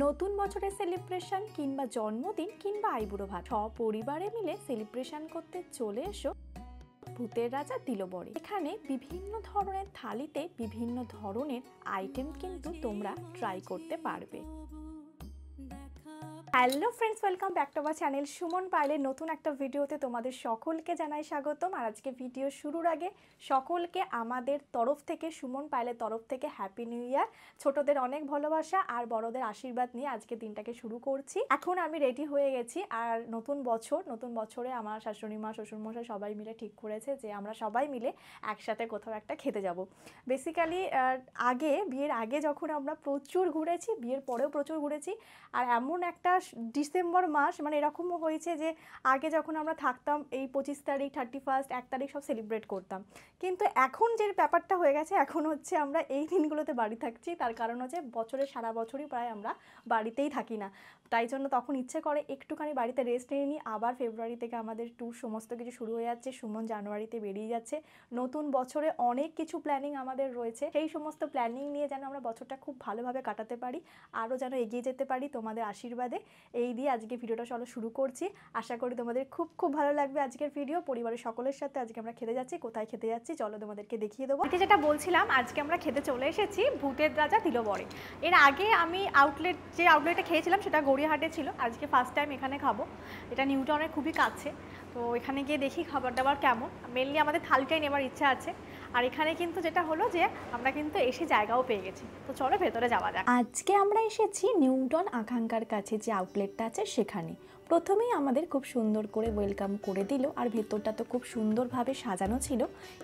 নতুন বছরের সেলিব্রেশন কিংবা জন্মদিন কিংবা আইবুড়ো ভাত সপরিবারে মিলে সেলিব্রেশন করতে চলে এসো ভূতের রাজা দিল বরে। এখানে বিভিন্ন ধরনের থালিতে বিভিন্ন ধরনের আইটেম কিন্তু তোমরা ট্রাই করতে পারবে। Hello friends, welcome back to our channel Suman পাইলের নতুন একটা ভিডিওতে তোমাদের সকলকে জানাই স্বাগতম। আর আজকে ভিডিও শুরুর আগে সকলকে আমাদের তরফ থেকে, সুমন পাইলের তরফ থেকে হ্যাপি নিউ ইয়ার। ছোটদের অনেক ভালোবাসা আর বড়দের আশীর্বাদ নিয়ে আজকে দিনটাকে শুরু করছি। এখন আমি রেডি হয়ে গেছি আর নতুন বছরে আমার শাশুড়ি মা শ্বশুরমশাই সবাই মিলে ঠিক করেছে যে আমরা সবাই মিলে একসাথে কোথাও একটা খেতে যাব। বেসিক্যালি বিয়ের আগে যখন আমরা প্রচুর ঘুরেছি, বিয়ের পরেও প্রচুর ঘুরেছি। আর এমন একটা ডিসেম্বর মাস, মানে এরকমও হয়েছে যে আগে যখন আমরা থাকতাম এই 25 তারিখ, 31, 1 তারিখ সব সেলিব্রেট করতাম। কিন্তু এখন যে ব্যাপারটা হয়ে গেছে, এখন হচ্ছে আমরা এই দিনগুলোতে বাড়ি থাকছি। তার কারণ হচ্ছে বছরের সারা বছরই প্রায় আমরা বাড়িতেই থাকি না, তাই জন্য তখন ইচ্ছে করে একটুখানি বাড়িতে রেস্ট নিয়ে নিই। আবার ফেব্রুয়ারি থেকে আমাদের ট্যুর সমস্ত কিছু শুরু হয়ে যাচ্ছে। সুমন জানুয়ারিতে বেরিয়ে যাচ্ছে। নতুন বছরে অনেক কিছু প্ল্যানিং আমাদের রয়েছে। সেই সমস্ত প্ল্যানিং নিয়ে যেন আমরা বছরটা খুব ভালোভাবে কাটাতে পারি, আরও যেন এগিয়ে যেতে পারি তোমাদের আশীর্বাদে। এই দিয়ে আজকে ভিডিওটা চলো শুরু করছি। আশা করি তোমাদের খুব ভালো লাগবে আজকের ভিডিও। পরিবারের সকলের সাথে আজকে আমরা খেতে যাচ্ছি। কোথায় খেতে যাচ্ছি চলো তোমাদেরকে দেখিয়ে দেবো। এটা যেটা বলছিলাম, আজকে আমরা খেতে চলে এসেছি ভূতের রাজা দিল বরে। এর আগে আমি আউটলেটে খেয়েছিলাম সেটা গড়িয়াহাটে ছিল। আজকে ফার্স্ট টাইম এখানে খাবো। এটা নিউটাউনের খুবই কাছে, তো এখানে গিয়ে দেখি খাবার দাবার কেমন। মেনলি আমাদের থালিটাই নেবার ইচ্ছা আছে। আর এখানে কিন্তু যেটা হলো যে আমরা কিন্তু এসে জায়গাও পেয়ে গেছি, তো চলো ভেতরে যাওয়া যাক। আজকে আমরা এসেছি নিউটাউন আকাঙ্ক্ষার কাছে যে আউটলেটটা আছে সেখানে। প্রথমেই আমাদের খুব সুন্দর করে ওয়েলকাম করে দিল, আর ভেতরটা তো খুব সুন্দরভাবে সাজানো ছিল।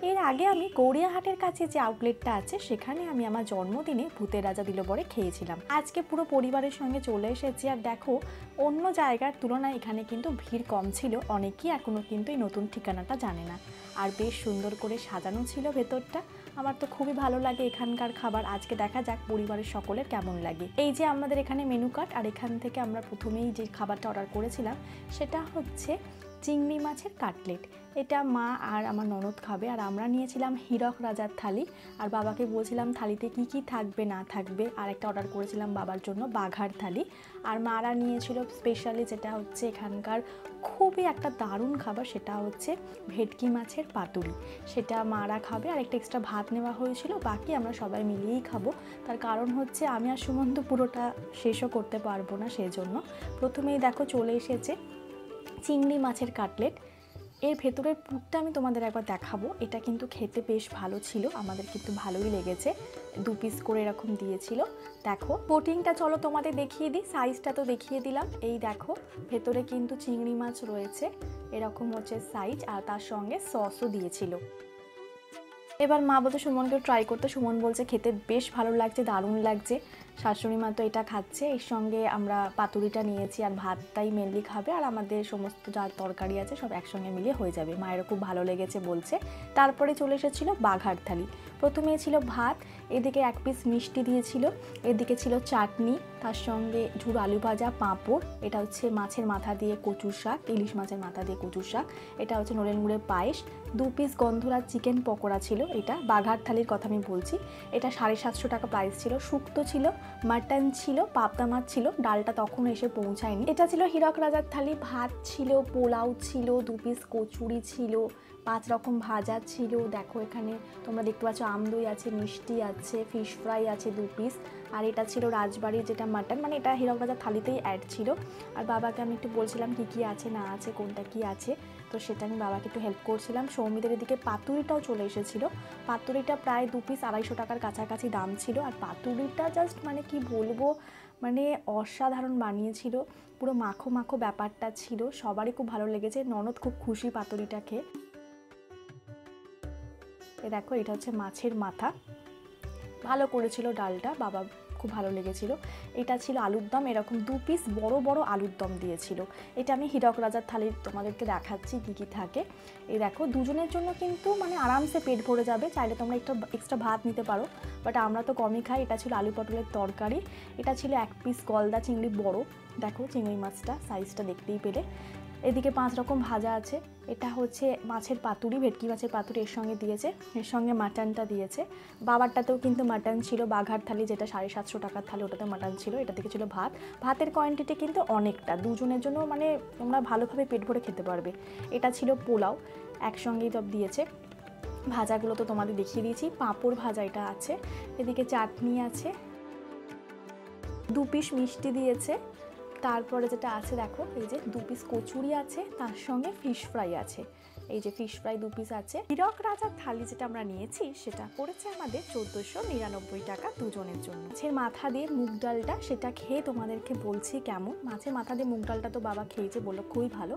এর আগে আমি গড়িয়াহাটের কাছে যে আউটলেটটা আছে সেখানে আমি আমার জন্মদিনে ভূতের রাজা দিল বরে খেয়েছিলাম। আজকে পুরো পরিবারের সঙ্গে চলে এসেছি। আর দেখো, অন্য জায়গার তুলনায় এখানে কিন্তু ভিড় কম ছিল। অনেকেই এখনও কিন্তু এই নতুন ঠিকানাটা জানে না। আর বেশ সুন্দর করে সাজানো ছিল ভেতরটা। আমার তো খুবই ভালো লাগে এখানকার খাবার। আজকে দেখা যাক পরিবারের সকলের কেমন লাগে। এই যে আমাদের এখানে মেনু কার্ড, আর এখান থেকে আমরা প্রথমেই যে খাবারটা অর্ডার করেছিলাম সেটা হচ্ছে চিংড়ি মাছের কাটলেট। এটা মা আর আমার ননদ খাবে। আর আমরা নিয়েছিলাম হীরক রাজার থালি। আর বাবাকে বলছিলাম থালিতে কি কি থাকবে না থাকবে। আর একটা অর্ডার করেছিলাম বাবার জন্য বাঘার থালি। আর মারা নিয়েছিল স্পেশালি যেটা হচ্ছে এখানকার খুবই একটা দারুণ খাবার, সেটা হচ্ছে ভেটকি মাছের পাতুরি। সেটা মারা খাবে। আর একটা এক্সট্রা ভাত নেওয়া হয়েছিল, বাকি আমরা সবাই মিলিয়েই খাবো। তার কারণ হচ্ছে আমি আর সুমন্ত পুরোটা শেষও করতে পারবো না, সেই জন্য। প্রথমেই দেখো চলে এসেছে চিংড়ি মাছের কাটলেট। এর ভেতরের পুরটা আমি তোমাদের একবার দেখাবো। এটা কিন্তু খেতে বেশ ভালো ছিল, আমাদের কিন্তু ভালোই লেগেছে। 2 পিস করে এরকম দিয়েছিল। দেখো কোটিংটা চলো তোমাদের দেখিয়ে দিই, সাইজটা তো দেখিয়ে দিলাম। এই দেখো ভেতরে কিন্তু চিংড়ি মাছ রয়েছে, এরকম হচ্ছে সাইজ। আর তার সঙ্গে সসও দিয়েছিল। এবার মা বলতে সুমনকে ট্রাই করতে, সুমন বলছে খেতে বেশ ভালো লাগছে, দারুণ লাগছে। শাশুড়ি মা তো এটা খাচ্ছে, এর সঙ্গে আমরা পাতুরিটা নিয়েছি। আর ভাতটাই মেনলি খাবে, আর আমাদের সমস্ত যা তরকারি আছে সব একসঙ্গে মিলিয়ে হয়ে যাবে। মায়েরও খুব ভালো লেগেছে বলছে। তারপরে চলে এসেছিল বাঘার থালি। প্রথমে ছিল ভাত, এদিকে 1 পিস মিষ্টি দিয়েছিল, এদিকে ছিল চাটনি, তার সঙ্গে ঝুড়ো আলু ভাজা, পাঁপড়। এটা হচ্ছে মাছের মাথা দিয়ে কচুর শাক, ইলিশ মাছের মাথা দিয়ে কচুর শাক। এটা হচ্ছে নলেন গুড়ের পায়েস। 2 পিস গন্ধরাজ চিকেন পকোড়া ছিল। এটা বাঘার থালির কথা আমি বলছি। এটা 750 টাকা প্রাইস ছিল। শুক্তো ছিল, মাটন ছিল, পাবদা মাছ ছিল, ডালটা তখন এসে পৌঁছায়নি। এটা ছিল হীরক রাজার থালি। ভাত ছিল, পোলাও ছিল, 2 পিস কচুরি ছিল, 5 রকম ভাজা ছিল। দেখো এখানে তোমরা দেখতে পাচ্ছ আমদই আছে, মিষ্টি আছে, ফিশ ফ্রাই আছে 2 পিস। আর এটা ছিল রাজবাড়ির যেটা মাটন, মানে এটা হীরক রাজার থালিতেই অ্যাড ছিল। আর বাবাকে আমি একটু বলছিলাম কি আছে না আছে, কোনটা কি আছে, তো সেটা আমি বাবাকে একটু হেল্প করছিলাম। সৌমিদের এদিকে পাতুরিটাও চলে এসেছিলো। পাতুরিটা প্রায় 2 পিস 250 টাকার কাছাকাছি দাম ছিল। আর পাতুরিটা জাস্ট মানে কি বলবো, মানে অসাধারণ বানিয়েছিল। পুরো মাখো মাখো ব্যাপারটা ছিল, সবারই খুব ভালো লেগেছে। ননদ খুব খুশি পাতুরিটা খেয়ে। দেখো এটা হচ্ছে মাছের মাথা, ভালো করেছিল ডালটা, বাবা খুব ভালো লেগেছিল। এটা ছিল আলুর দম, এরকম 2 পিস বড় বড় আলুর দম দিয়েছিল। এটা আমি হীরক রাজার থালির তোমাদেরকে দেখাচ্ছি কী কী থাকে। এই দেখো দুজনের জন্য কিন্তু মানে আরামসে পেট ভরে যাবে। চাইলে তোমরা একটু এক্সট্রা ভাত নিতে পারো, বাট আমরা তো কমই খাই। এটা ছিল আলু পটলের তরকারি। এটা ছিল 1 পিস গলদা চিংড়ি বড়। দেখো চিংড়ি মাছটা সাইজটা দেখতেই পেলে। এদিকে 5 রকম ভাজা আছে। এটা হচ্ছে মাছের পাতুরি, ভেটকি মাছের পাতুরি এর সঙ্গে দিয়েছে, এর সঙ্গে মাটনটা দিয়েছে। বাবারটাতেও কিন্তু মাটন ছিল, বাঘার থালি যেটা 750 টাকার থালি, ওটাতে মাটন ছিল। এটা থেকে ছিল ভাত। ভাতের কোয়ান্টিটি কিন্তু অনেকটা, দুজনের জন্য মানে তোমরা ভালোভাবে পেট ভরে খেতে পারবে। এটা ছিল পোলাও, একসঙ্গেই সব দিয়েছে। ভাজাগুলো তো তোমাদের দেখিয়ে দিয়েছি। পাঁপড় ভাজা এটা আছে, এদিকে চাটনি আছে, 2 পিস মিষ্টি দিয়েছে। তারপরে যেটা আছে দেখো, এই যে 2 পিস কচুরি আছে, তার সঙ্গে ফিশ ফ্রাই আছে। এই যে ফিশ ফ্রাই 2 পিস আছে। হীরক রাজার থালি যেটা আমরা নিয়েছি সেটা পড়েছে আমাদের 1499 টাকা দুজনের জন্য। মাছের মাথা দিয়ে মুগ ডালটা, সেটা খেয়ে তোমাদেরকে বলছি কেমন। মাছের মাথা দিয়ে মুগ ডালটা তো বাবা খেয়েছে, বললো খুবই ভালো,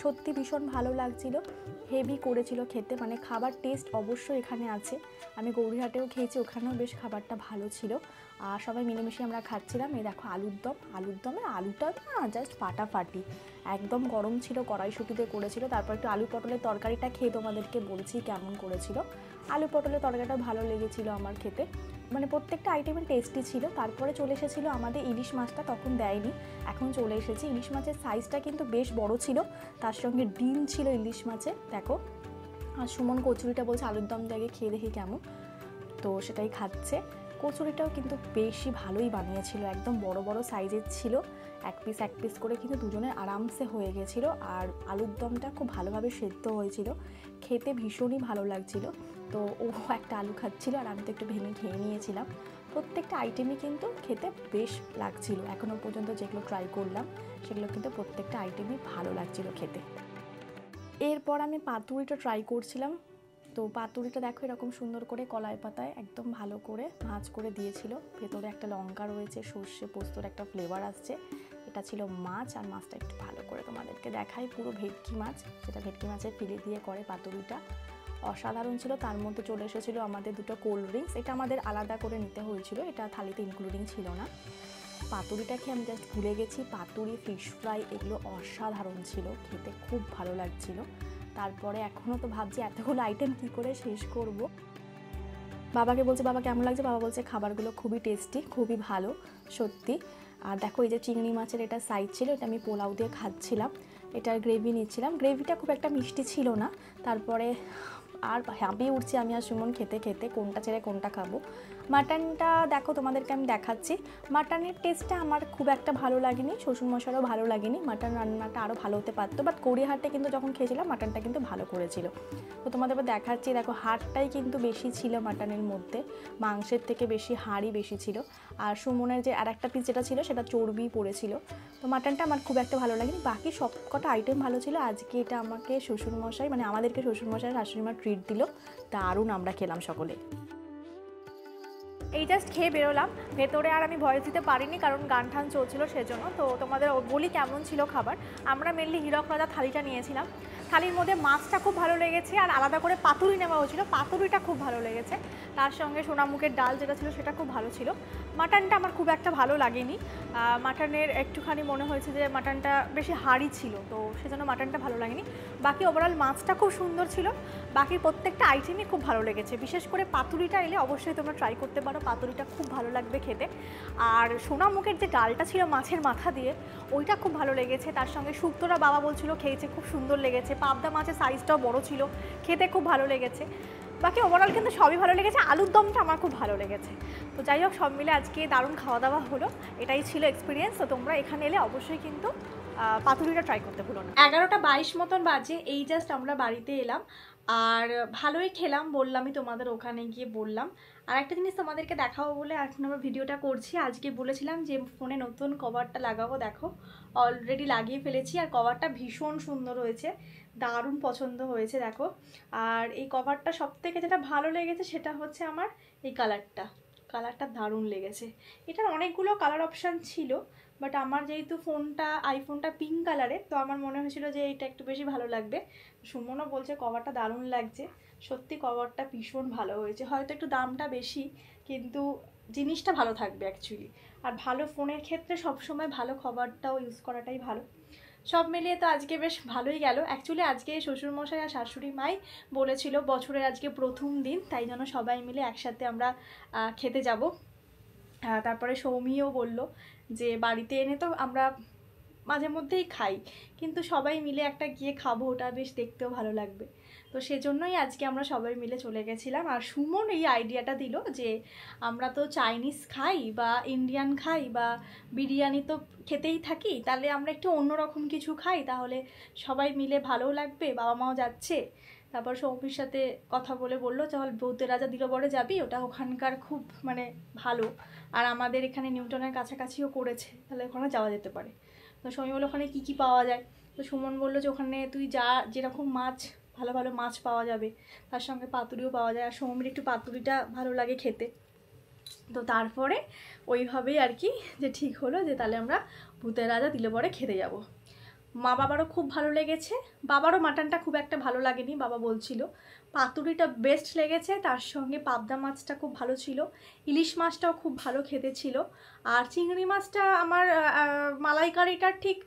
সত্যি ভীষণ ভালো লাগছিল, হেভি করেছিল খেতে। মানে খাবার টেস্ট অবশ্যই এখানে আছে। আমি গৌরীহাটেও খেয়েছি, ওখানেও বেশ খাবারটা ভালো ছিল। আর সবাই মিলেমিশে আমরা খাচ্ছিলাম। এই দেখো আলুর দম, আলুর দমে আলুটা না জাস্ট ফাটাফাটি, একদম গরম ছিল, কড়াইশুঁটিতে করেছিল। তারপর একটু আলু পটলের তরকারিটা খেয়ে তোমাদেরকে বলছি কেমন করেছিল। আলু পটলের তরকারিটা ভালো লেগেছিল আমার খেতে, মানে প্রত্যেকটা আইটেমের টেস্টি ছিল। তারপরে চলে এসেছিলো আমাদের ইলিশ মাছটা, তখন দেয়নি, এখন চলে এসেছে। ইলিশ মাছের সাইজটা কিন্তু বেশ বড় ছিল, তার সঙ্গে ডিম ছিল ইলিশ মাছে দেখো। আর সুমন কচুরিটা বলছে আলুর দম দিয়ে খেয়ে দেখি কেমন, তো সেটাই খাচ্ছে। কচুরিটাও কিন্তু বেশি ভালোই বানিয়েছিল, একদম বড় বড় সাইজের ছিল, এক পিস করে কিন্তু দুজনের আরামসে হয়ে গেছিলো। আর আলুর দমটা খুব ভালোভাবে সেদ্ধ হয়েছিল, খেতে ভীষণই ভালো লাগছিল। তো ও একটা আলু খাচ্ছিল আর আমি তো একটু ভেঙে খেয়ে নিয়েছিলাম। প্রত্যেকটা আইটেমই কিন্তু খেতে বেশ লাগছিল, এখনও পর্যন্ত যেগুলো ট্রাই করলাম সেগুলো কিন্তু প্রত্যেকটা আইটেমই ভালো লাগছিল খেতে। এরপর আমি পাতুরিটা ট্রাই করছিলাম। তো পাতুরিটা দেখো এরকম সুন্দর করে কলাই পাতায় একদম ভালো করে ভাঁজ করে দিয়েছিল। ভেতরে একটা লঙ্কা রয়েছে, সর্ষে পোস্তর একটা ফ্লেভার আসছে। এটা ছিল মাছ, আর মাছটা একটু ভালো করে তোমাদেরকে দেখাই। পুরো ভেটকি মাছ, যেটা ভেটকি মাছের ফিলে দিয়ে করে পাতুরিটা, অসাধারণ ছিল। তার মধ্যে চলে এসেছিলো আমাদের 2টো কোল্ড ড্রিঙ্কস, এটা আমাদের আলাদা করে নিতে হয়েছিল, এটা থালিতে ইনক্লুডিং ছিল না। পাতুরিটা খেয়ে আমি জাস্ট ভুলে গেছি, পাতুরি ফিশ ফ্রাই এগুলো অসাধারণ ছিল, খেতে খুব ভালো লাগছিল। তারপরে এখনও তো ভাবছি এতগুলো আইটেম কী করে শেষ করব। বাবাকে বলছে বাবা কেমন লাগছে, বাবা বলছে খাবারগুলো খুবই টেস্টি, খুবই ভালো সত্যি। আর দেখো এই যে চিংড়ি মাছের এটা সাইজ ছিল, এটা আমি পোলাও দিয়ে খাচ্ছিলাম, এটার গ্রেভি নিচ্ছিলাম। গ্রেভিটা খুব একটা মিষ্টি ছিল না। তারপরে আর হাঁপিয়ে উঠছি আমি আর সুমন খেতে খেতে, কোনটা ছেড়ে কোনটা খাবো। মাটনটা দেখো তোমাদেরকে আমি দেখাচ্ছি। মাটনের টেস্টটা আমার খুব একটা ভালো লাগেনি, শ্বশুরমশাইও ভালো লাগেনি। মাটন রান্নাটা আরও ভালো হতে পারতো, বাট গড়িয়াহাটে কিন্তু যখন খেয়েছিলাম মাটনটা কিন্তু ভালো করেছিল। তো তোমাদের এবার দেখাচ্ছি, দেখো হাড়টাই কিন্তু বেশি ছিল মাটনের মধ্যে, মাংসের থেকে বেশি হাড়ই বেশি ছিল। আর সুমনের যে আর একটা পিস যেটা ছিল সেটা চর্বি পড়েছিল। তো মাটনটা আমার খুব একটা ভালো লাগেনি, বাকি সব কটা আইটেম ভালো ছিল। আজকে এটা আমাকে শ্বশুরমশাই, মানে আমাদেরকে শ্বশুরমশাই শাশুড়িমা ট্রিট দিল, দারুণ আমরা খেলাম সকলে। এই জাস্ট খেয়ে বেরোলাম, ভেতরে আর আমি ভয়েস দিতে পারিনি কারণ গান টান চলছিল সেজন্য। তো তোমাদের বলি কেমন ছিল খাবার। আমরা মেনলি হীরক রাজা থালিটা নিয়েছিলাম। থালির মধ্যে মাছটা খুব ভালো লেগেছে, আর আলাদা করে পাতুরি নেওয়া হয়েছিল, পাতুরিটা খুব ভালো লেগেছে। তার সঙ্গে সোনামুখের ডাল যেটা ছিল সেটা খুব ভালো ছিল। মাটনটা আমার খুব একটা ভালো লাগেনি, মাটনের একটুখানি মনে হয়েছে যে মাটনটা বেশি হাড়ি ছিল, তো সেজন্য মাটনটা ভালো লাগেনি। বাকি ওভারঅল মাছটা খুব সুন্দর ছিল, বাকি প্রত্যেকটা আইটেমই খুব ভালো লেগেছে। বিশেষ করে পাতুরিটা এলে অবশ্যই তোমরা ট্রাই করতে পারো, পাতুরিটা খুব ভালো লাগবে খেতে। আর সোনামুখের যে ডালটা ছিল মাছের মাথা দিয়ে, ওইটা খুব ভালো লেগেছে। তার সঙ্গে শুক্তোটা বাবা বলছিল খেয়েছে, খুব সুন্দর লেগেছে। পাবদা মাছের সাইজটাও বড় ছিল, খেতে খুব ভালো লেগেছে। বাকি ওভারঅল কিন্তু সবই ভালো লেগেছে। আলুর দমটা আমার খুব ভালো লেগেছে। তো যাই হোক, সব মিলে আজকে দারুণ খাওয়া দাওয়া হলো, এটাই ছিল এক্সপিরিয়েন্স। তো তোমরা এখানে এলে অবশ্যই কিন্তু পাতুরিটা ট্রাই করতে ভুলো না। 11:22 মতন বাজে, এই জাস্ট আমরা বাড়িতে এলাম, আর ভালোই খেলাম, বললামই তোমাদের, ওখানে গিয়ে বললাম। আর একটা জিনিস তোমাদেরকে দেখাবো বলে এখন আমরা ভিডিওটা করছি। আজকে বলেছিলাম যে ফোনে নতুন কভারটা লাগাবো, দেখো অলরেডি লাগিয়ে ফেলেছি। আর কভারটা ভীষণ সুন্দর হয়েছে, দারুণ পছন্দ হয়েছে দেখো। আর এই কভারটা সবথেকে যেটা ভালো লেগেছে সেটা হচ্ছে আমার এই কালারটা দারুণ লেগেছে। এটার অনেকগুলো কালার অপশান ছিল, বাট আমার যেহেতু আইফোনটা পিঙ্ক কালারের, তো আমার মনে হয়েছিল যে এটা একটু বেশি ভালো লাগবে। সুমনও বলছে কভারটা দারুণ লাগছে, সত্যি কভারটা ভীষণ ভালো হয়েছে। হয়তো একটু দামটা বেশি, কিন্তু জিনিসটা ভালো থাকবে অ্যাকচুয়ালি। আর ভালো ফোনের ক্ষেত্রে সবসময় ভালো কভারটাও ইউজ করাটাই ভালো। সব মিলিয়ে তো আজকে বেশ ভালোই গেল। অ্যাকচুয়ালি আজকে শ্বশুরমশাই আর শাশুড়ি মাই বলেছিল বছরের আজকে প্রথম দিন, তাই জন্য সবাই মিলে একসাথে আমরা খেতে যাব। তারপরে সৌমিও বলল যে বাড়িতে এনে তো আমরা মাঝে মধ্যেই খাই, কিন্তু সবাই মিলে একটা গিয়ে খাবো, ওটা বেশ দেখতেও ভালো লাগবে। তো সেজন্যই আজকে আমরা সবাই মিলে চলে গেছিলাম। আর সুমন এই আইডিয়াটা দিল যে আমরা তো চাইনিজ খাই বা ইন্ডিয়ান খাই বা বিরিয়ানি তো খেতেই থাকি, তাহলে আমরা একটু অন্যরকম কিছু খাই, তাহলে সবাই মিলে ভালোও লাগবে, বাবা মাও যাচ্ছে। তারপর সৌমির সাথে কথা বলে বললো চল ভূতের রাজা দিলবরে যাবি, ওটা ওখানকার খুব মানে ভালো, আর আমাদের এখানে নিউটনের কাছাকাছিও করেছে, তাহলে ওখানে যাওয়া যেতে পারে। তো সৌমি বললো ওখানে কী কী পাওয়া যায়। তো সুমন বললো যে ওখানে তুই যা যেরকম মাছ, ভালো ভালো মাছ পাওয়া যাবে, তার সঙ্গে পাতুরিও পাওয়া যায়, আর সৌমির একটু পাতুরিটা ভালো লাগে খেতে। তো তারপরে ওইভাবেই আর কি যে ঠিক হলো যে তাহলে আমরা ভূতের রাজা দিলবরে খেতে যাব। মা বাবারও খুব ভালো লেগেছে, বাবারও মাটনটা খুব একটা ভালো লাগেনি, বাবা বলছিল পাতুরিটা বেস্ট লেগেছে, তার সঙ্গে পাবদা মাছটা খুব ভালো ছিল, ইলিশ মাছটাও খুব ভালো খেতে ছিল, আর চিংড়ি মাছটা আমার মালাইকারিটা ঠিক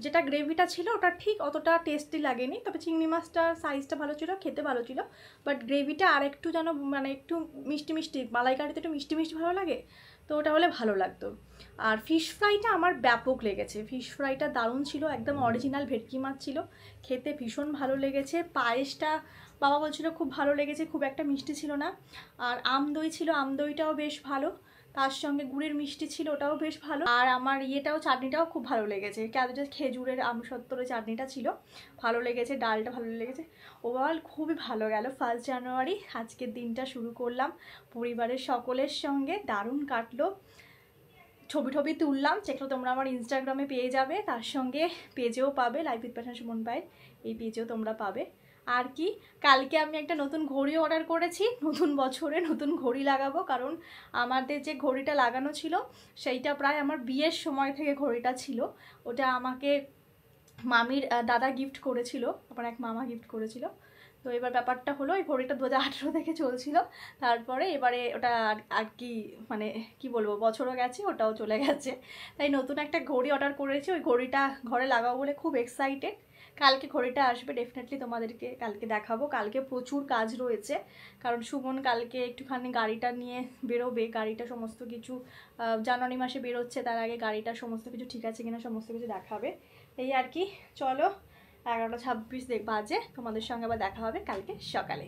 যেটা গ্রেভিটা ছিল ওটা ঠিক অতটা টেস্টি লাগেনি, তবে চিংড়ি মাছটার সাইজটা ভালো ছিল, খেতে ভালো ছিল, বাট গ্রেভিটা আর একটু যেন মানে একটু মিষ্টি মিষ্টি, মালাইকারিতে একটু মিষ্টি মিষ্টি ভালো লাগে, তো ওটা হলে ভালো লাগতো। আর ফিশ ফ্রাইটা আমার ব্যাপক লেগেছে, ফিশ ফ্রাইটা দারুণ ছিল, একদম অরিজিনাল ভেটকি মাছ ছিল, খেতে ভীষণ ভালো লেগেছে। পায়েসটা বাবা বলছিল খুব ভালো লেগেছে, খুব একটা মিষ্টি ছিল না। আর আমদই ছিল, আমদইটাও বেশ ভালো, তার সঙ্গে গুড়ের মিষ্টি ছিল, ওটাও বেশ ভালো। আর আমার ইয়েটাও চাটনিটাও খুব ভালো লেগেছে, কেন খেজুরের আমসত্ত্বরের চাটনিটা ছিল, ভালো লেগেছে, ডালটা ভালো লেগেছে। ওভারঅল খুবই ভালো গেল 1 জানুয়ারি, আজকের দিনটা শুরু করলাম পরিবারের সকলের সঙ্গে, দারুণ কাটলো। ছবি টবি তুললাম, যেগুলো তোমরা আমার ইনস্টাগ্রামে পেয়ে যাবে, তার সঙ্গে পেজেও পাবে, life with passion Suman Payel, এই পেজেও তোমরা পাবে। আর কি, কালকে আমি একটা নতুন ঘড়ি অর্ডার করেছি, নতুন বছরে নতুন ঘড়ি লাগাবো, কারণ আমাদের যে ঘড়িটা লাগানো ছিল সেইটা প্রায় আমার বিয়ের সময় থেকে ঘড়িটা ছিল, ওটা আমাকে মামির দাদা গিফট করেছিল, আমার এক মামা গিফট করেছিল। তো এবার ব্যাপারটা হলো এই ঘড়িটা 2018 থেকে চলছিল, তারপরে এবারে ওটা আর কি মানে কি বলবো বছরও গেছে, ওটাও চলে গেছে, তাই নতুন একটা ঘড়ি অর্ডার করেছি, ওই ঘড়িটা ঘরে লাগাবো বলে খুব এক্সাইটেড। কালকে ঘড়িটা আসবে, ডেফিনেটলি তোমাদেরকে কালকে দেখাবো। কালকে প্রচুর কাজ রয়েছে, কারণ সুমন কালকে একটুখানি গাড়িটা নিয়ে বেরোবে, গাড়িটা সমস্ত কিছু জানুয়ারি মাসে বেরোচ্ছে, তার আগে গাড়িটা সমস্ত কিছু ঠিক আছে কিনা সমস্ত কিছু দেখাবে, এই আর কি। চলো 11:26 বাজে, তোমাদের সঙ্গে আবার দেখা হবে কালকে সকালে।